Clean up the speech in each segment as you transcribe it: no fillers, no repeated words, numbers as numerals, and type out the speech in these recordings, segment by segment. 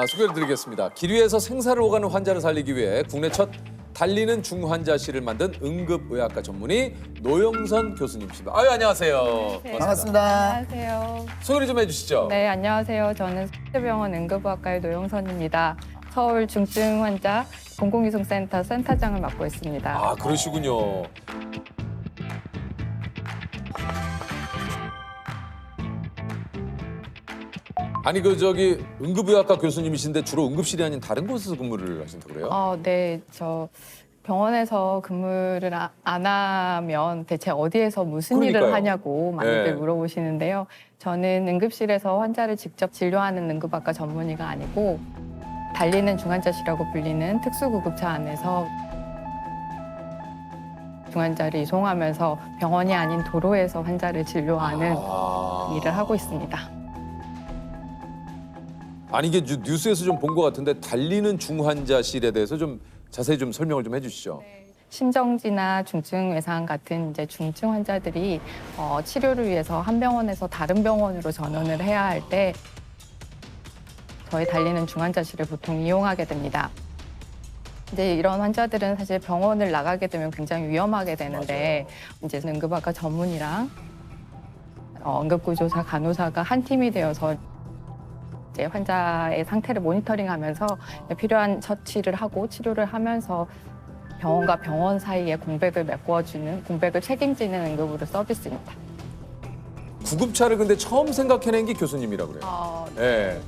소개를 드리겠습니다. 길 위에서 생사를 오가는 환자를 살리기 위해 국내 첫 달리는 중환자실을 만든 응급의학과 전문의 노영선 교수님이십니다. 아유, 안녕하세요. 반갑습니다. 안녕하세요. 소개를 좀 해주시죠. 네, 안녕하세요. 저는 서울대병원 응급의학과의 노영선입니다. 서울 중증 환자 공공이송센터 센터장을 맡고 있습니다. 아, 그러시군요. 아니 응급의학과 교수님이신데 주로 응급실이 아닌 다른 곳에서 근무를 하신다고 그래요? 네, 저 병원에서 근무를 안 하면 대체 어디에서 무슨 그러니까요. 일을 하냐고 많이들 네. 물어보시는데요. 저는 응급실에서 환자를 직접 진료하는 응급학과 전문의가 아니고 달리는 중환자실이라고 불리는 특수구급차 안에서 중환자를 이송하면서 병원이 아닌 도로에서 환자를 진료하는 일을 하고 있습니다. 아니 이게 뉴스에서 좀 본 것 같은데 달리는 중환자실에 대해서 좀 자세히 좀 설명을 좀 해주시죠. 심정지나 중증 외상 같은 이제 중증 환자들이 치료를 위해서 한 병원에서 다른 병원으로 전원을 해야 할 때 저희 달리는 중환자실을 보통 이용하게 됩니다. 이제 이런 환자들은 사실 병원을 나가게 되면 굉장히 위험하게 되는데 이제 응급학과 전문이랑 응급구조사, 간호사가 한 팀이 되어서 이제 환자의 상태를 모니터링하면서 필요한 처치를 하고 치료를 하면서 병원과 병원 사이에 공백을 메꿔주는, 공백을 책임지는 응급의료 서비스입니다. 구급차를 근데 처음 생각해낸 게 교수님이라고 그래요. 네.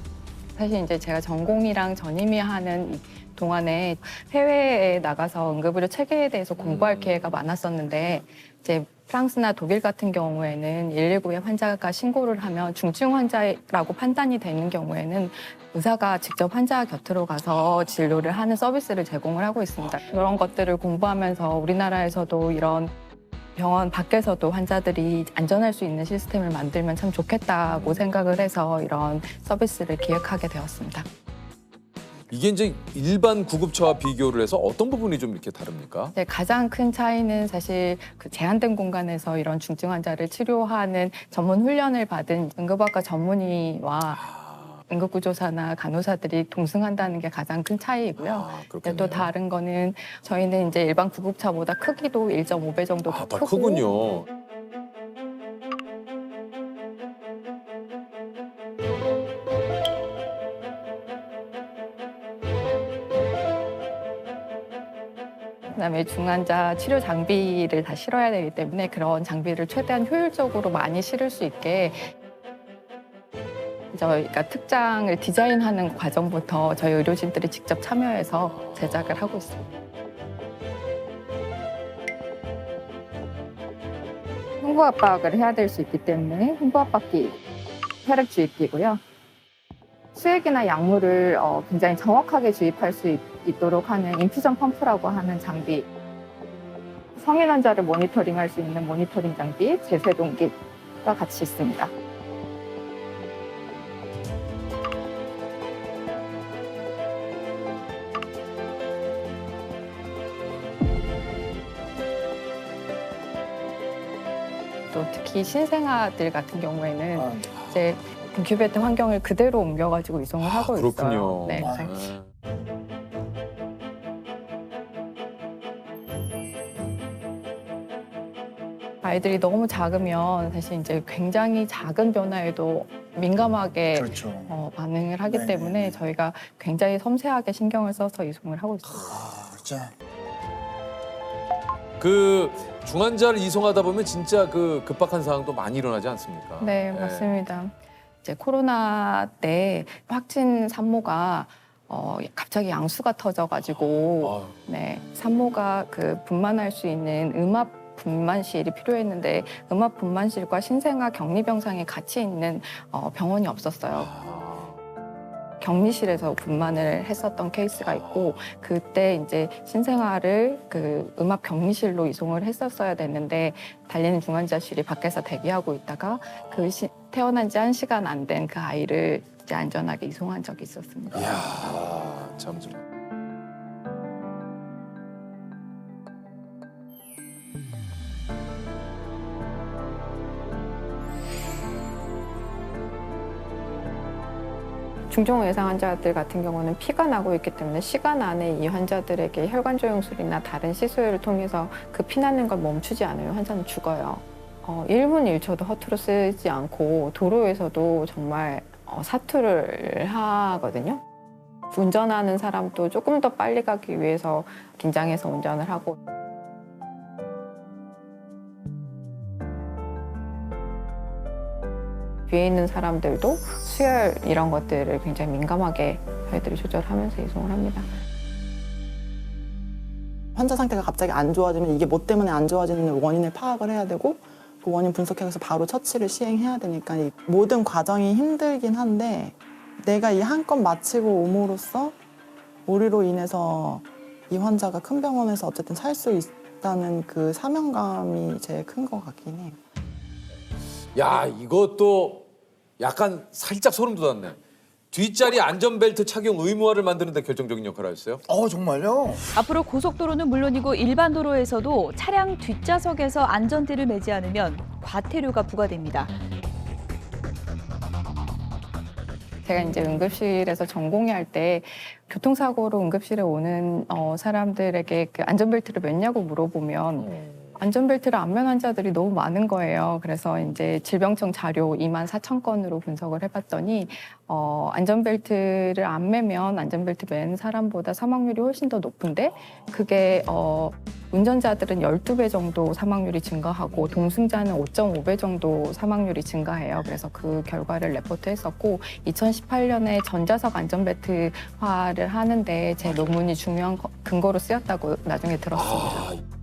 사실 이제 제가 전공이랑 전임이 하는 이 동안에 해외에 나가서 응급의료 체계에 대해서 공부할 기회가 많았었는데 이제 프랑스나 독일 같은 경우에는 119에 환자가 신고를 하면 중증 환자라고 판단이 되는 경우에는 의사가 직접 환자 곁으로 가서 진료를 하는 서비스를 제공을 하고 있습니다. 그런 것들을 공부하면서 우리나라에서도 이런 병원 밖에서도 환자들이 안전할 수 있는 시스템을 만들면 참 좋겠다고 생각을 해서 이런 서비스를 기획하게 되었습니다. 이게 이제 일반 구급차와 비교를 해서 어떤 부분이 좀 이렇게 다릅니까? 네, 가장 큰 차이는 사실 그 제한된 공간에서 이런 중증 환자를 치료하는 전문 훈련을 받은 응급학과 전문의와 응급구조사나 간호사들이 동승한다는 게 가장 큰 차이이고요. 그렇겠네요. 또 다른 거는 저희는 이제 일반 구급차보다 크기도 1.5배 정도 더 더 크고 크군요. 그다음에 중환자 치료 장비를 다 실어야 되기 때문에 그런 장비를 최대한 효율적으로 많이 실을 수 있게 저희가 특장을 디자인하는 과정부터 저희 의료진들이 직접 참여해서 제작을 하고 있습니다. 흉부압박을 해야 될 수 있기 때문에 흉부압박기 혈액 주입기고요. 수액이나 약물을 굉장히 정확하게 주입할 수 있도록 하는 인퓨전 펌프라고 하는 장비, 성인 환자를 모니터링할 수 있는 모니터링 장비, 제세동기가 같이 있습니다. 또 특히 신생아들 같은 경우에는 이제 인큐베이터 환경을 그대로 옮겨가지고 이송을 하고 그렇군요. 있어요. 네. 아이들이 너무 작으면 사실 이제 굉장히 작은 변화에도 민감하게 그렇죠. 반응을 하기 네네. 때문에 저희가 굉장히 섬세하게 신경을 써서 이송을 하고 있습니다. 진짜. 그 중환자를 이송하다 보면 진짜 그 급박한 상황도 많이 일어나지 않습니까? 네, 맞습니다. 이제 코로나 때 확진 산모가 갑자기 양수가 터져가지고 네, 산모가 그 분만할 수 있는 음압 분만실이 필요했는데 음압 분만실과 신생아 격리병상에 같이 있는 병원이 없었어요. 격리실에서 분만을 했었던 케이스가 있고 그때 이제 신생아를 그 음압 격리실로 이송을 했었어야 됐는데 달리는 중환자실이 밖에서 대기하고 있다가 그 태어난 지 1시간 안 된 그 아이를 이제 안전하게 이송한 적이 있었습니다. 이야, 참 좀. 중증 외상 환자들 같은 경우는 피가 나고 있기 때문에 시간 안에 이 환자들에게 혈관 조영술이나 다른 시술을 통해서 그 피 나는 걸 멈추지 않으면 환자는 죽어요. 1분 1초도 허투루 쓰지 않고 도로에서도 정말 사투를 하거든요. 운전하는 사람도 조금 더 빨리 가기 위해서 긴장해서 운전을 하고. 뒤에 있는 사람들도 수혈 이런 것들을 굉장히 민감하게 저희들이 조절하면서 이송을 합니다. 환자 상태가 갑자기 안 좋아지면 이게 뭐 때문에 안 좋아지는 원인을 파악을 해야 되고 그 원인 분석해서 바로 처치를 시행해야 되니까 이 모든 과정이 힘들긴 한데 내가 이 한 건 마치고 옴으로써 우리로 인해서 이 환자가 큰 병원에서 어쨌든 살 수 있다는 그 사명감이 제일 큰 것 같긴 해요. 야, 이것도 약간 살짝 소름 돋았네. 뒷자리 안전벨트 착용 의무화를 만드는 데 결정적인 역할을 하셨어요? 정말요? 앞으로 고속도로는 물론이고 일반 도로에서도 차량 뒷좌석에서 안전띠를 매지 않으면 과태료가 부과됩니다. 제가 이제 응급실에서 전공의할 때 교통사고로 응급실에 오는 사람들에게 그 안전벨트를 맸냐고 물어보면 안전벨트를 안 맨 환자들이 너무 많은 거예요. 그래서 이제 질병청 자료 24,000건으로 분석을 해봤더니 안전벨트를 안 매면 안전벨트 맨 사람보다 사망률이 훨씬 더 높은데 그게 운전자들은 12배 정도 사망률이 증가하고 동승자는 5.5배 정도 사망률이 증가해요. 그래서 그 결과를 레포트했었고 2018년에 전자석 안전벨트화를 하는데 제 논문이 중요한 근거로 쓰였다고 나중에 들었습니다.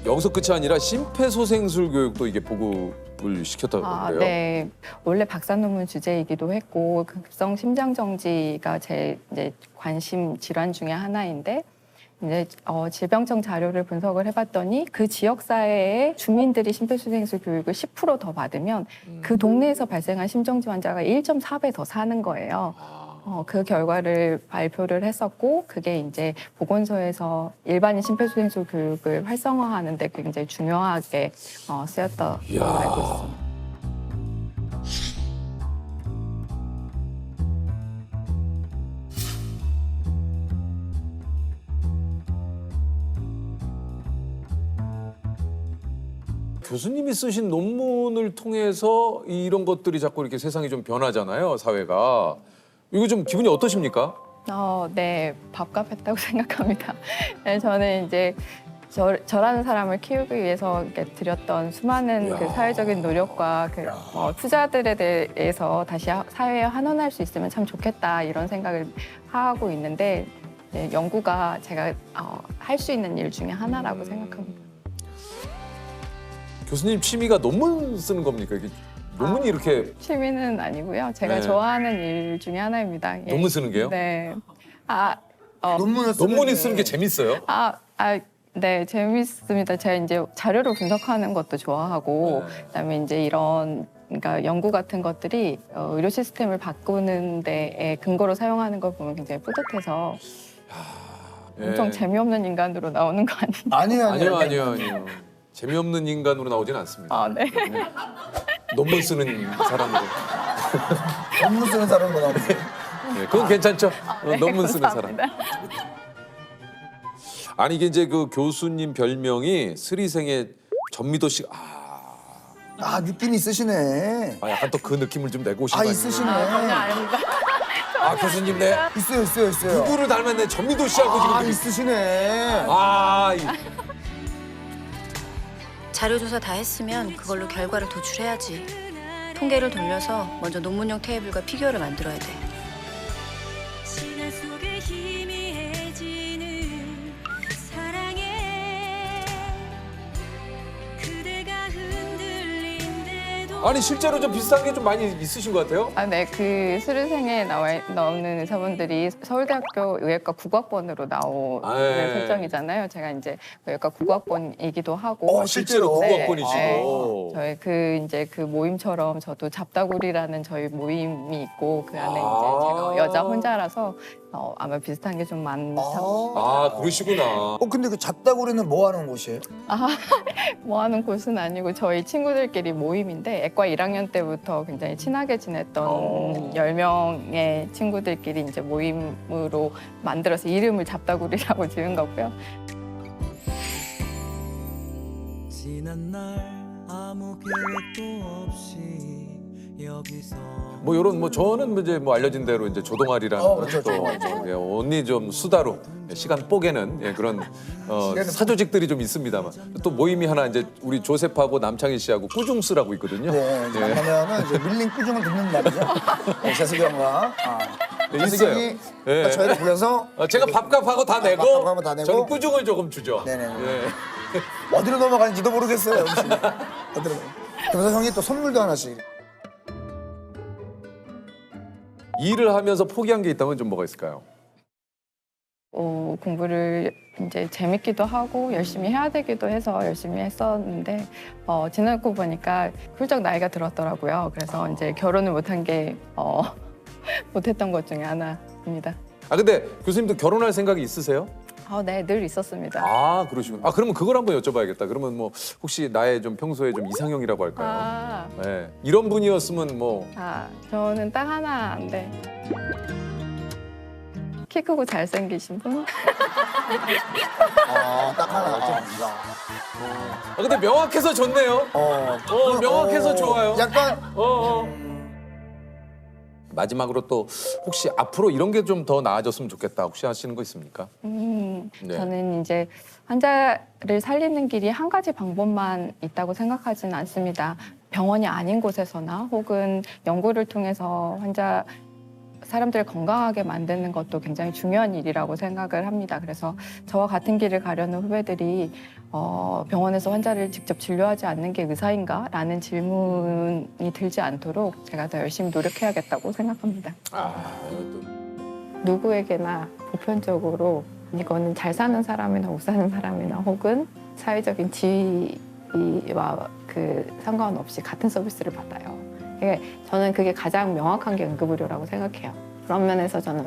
여기서 끝이 아니라 심폐소생술 교육도 이게 보급을 시켰다고 그러는데요. 네. 원래 박사 논문 주제이기도 했고 급성 심장 정지가 제 이제 관심 질환 중에 하나인데 이제 질병청 자료를 분석을 해봤더니 그 지역 사회의 주민들이 심폐소생술 교육을 10% 더 받으면 그 동네에서 발생한 심정지 환자가 1.4배 더 사는 거예요. 그 결과를 발표를 했었고 그게 이제 보건소에서 일반인 심폐소생술 교육을 활성화하는 데 굉장히 중요하게 쓰였다고 알고 있습니다. 교수님이 쓰신 논문을 통해서 이런 것들이 자꾸 이렇게 세상이 좀 변하잖아요, 사회가. 이거 좀 기분이 어떠십니까? 네, 밥값했다고 생각합니다. 네, 저는 이제 저라는 사람을 키우기 위해서 이렇게 들였던 수많은 그 사회적인 노력과 그 투자들에 대해서 다시 사회에 환원할 수 있으면 참 좋겠다 이런 생각을 하고 있는데 네, 연구가 제가 할 수 있는 일 중에 하나라고 생각합니다. 교수님 취미가 논문 쓰는 겁니까? 이게 논문이 이렇게 취미는 아니고요. 제가 네. 좋아하는 일 중에 하나입니다. 예. 논문 쓰는 게요? 네. 논문이 쓰는 게 재밌어요? 네, 재밌습니다. 제가 이제 자료를 분석하는 것도 좋아하고, 네. 그다음에 이제 이런 그러니까 연구 같은 것들이 의료 시스템을 바꾸는 데에 근거로 사용하는 걸 보면 굉장히 뿌듯해서 엄청 예. 재미없는 인간으로 나오는 거 아니에요? 아니요. 재미없는 인간으로 나오진 않습니다. 네. 논문 쓰는 사람으로. 논문 쓰는 사람은 나오네. 네, 그건 괜찮죠? 네, 논문 쓰는 사람. 감사합니다. 아니 이게 이제 그 교수님 별명이 스리생의 전미도 씨. 느낌 있으시네. 약간 또 그 느낌을 좀 내고 오신 거 아니에요? 있으시네. 전혀 아닙니다. 교수님 네. 있어요. 누구를 닮았네? 전미도 씨하고 지금. 있으시네. 자료조사 다 했으면 그걸로 결과를 도출해야지. 통계를 돌려서 먼저 논문용 테이블과 피규어를 만들어야 돼. 시간 속에 희미해지는 사랑에 그대가 흔들린데도 아니 실제로 좀 비슷한 게 좀 많이 있으신 것 같아요? 네, 그 수료생에 나오는 의사분들이 서울대학교 의학과 9학번으로 나오는 네. 설정이잖아요. 제가 이제 의학과 9학번이기도 하고. 실제로 네, 9학번이시고. 저희 그 모임처럼 저도 잡다구리라는 저희 모임이 있고 그 안에 이제 제가 여자 혼자라서 아마 비슷한 게 좀 많다고. 그러시구나. 근데 그 잡다구리는 뭐 하는 곳이에요? 뭐 하는 곳은 아니고 저희 친구들끼리 모임인데 애과 1학년 때부터 굉장히 친하게 지냈던 10명의 친구들끼리 이제 모임으로 만들어서 이름을 잡다구리라고 지은 거고요. 지난 날 아무 계획도 없이 여기서 뭐 이런 뭐 저는 이제 뭐 알려진 대로 이제 조동아리라는 그렇죠, 또 예, 언니 좀 수다로 시간 뽀개는 예, 그런 사조직들이 좀 있습니다만 또 모임이 하나 이제 우리 조셉하고 남창희 씨하고 꾸중스라고 있거든요. 네, 이제 예. 만나면은 이제 밀린 꾸중을 듣는 날이죠. 네, 재석이 형과 네, 재석이 예. 저희를 불러서 제가 밥값하고 다 내고 밥값하고 다 내고. 저는 꾸중을 조금 주죠. 네네. 예. 어디로 넘어가는지도 모르겠어요. 혹시. 어디로? 그래서 형이 또 선물도 하나씩. 일을 하면서 포기한 게 있다면 좀 뭐가 있을까요? 공부를 이제 재밌기도 하고 열심히 해야 되기도 해서 열심히 했었는데 지나고 보니까 훌쩍 나이가 들었더라고요. 그래서 이제 결혼을 못한 게 못했던 것 중에 하나입니다. 근데 교수님도 결혼할 생각이 있으세요? 네, 늘 있었습니다. 그러시군요. 그러면 그걸 한번 여쭤봐야겠다. 그러면 뭐 혹시 나의 좀 평소에 좀 이상형이라고 할까요? 네. 이런 분이었으면 뭐 저는 딱 하나인데 키 크고 잘생기신 분? 딱 하나. 근데 명확해서 좋네요. 명확해서 좋아요. 약간 마지막으로 또 혹시 앞으로 이런 게 좀 더 나아졌으면 좋겠다 혹시 하시는 거 있습니까? 네. 저는 이제 환자를 살리는 길이 한 가지 방법만 있다고 생각하지는 않습니다. 병원이 아닌 곳에서나 혹은 연구를 통해서 사람들을 건강하게 만드는 것도 굉장히 중요한 일이라고 생각을 합니다. 그래서 저와 같은 길을 가려는 후배들이 병원에서 환자를 직접 진료하지 않는 게 의사인가? 라는 질문이 들지 않도록 제가 더 열심히 노력해야겠다고 생각합니다. 누구에게나 보편적으로 이거는 잘 사는 사람이나 못 사는 사람이나 혹은 사회적인 지위와 상관없이 같은 서비스를 받아요. 저는 그게 가장 명확한 게 응급의료라고 생각해요. 그런 면에서 저는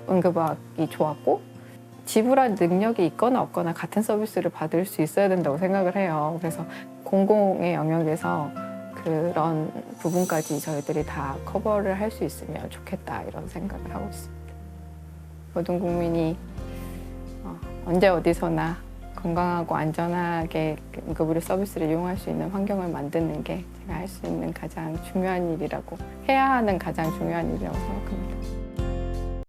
응급의학이 좋았고 지불할 능력이 있거나 없거나 같은 서비스를 받을 수 있어야 된다고 생각을 해요. 그래서 공공의 영역에서 그런 부분까지 저희들이 다 커버를 할 수 있으면 좋겠다 이런 생각을 하고 있습니다. 모든 국민이 언제 어디서나 건강하고 안전하게 응급의료 서비스를 이용할 수 있는 환경을 만드는 게 제가 할 수 있는 가장 중요한 일이라고 해야 하는 가장 중요한 일이라고 생각합니다.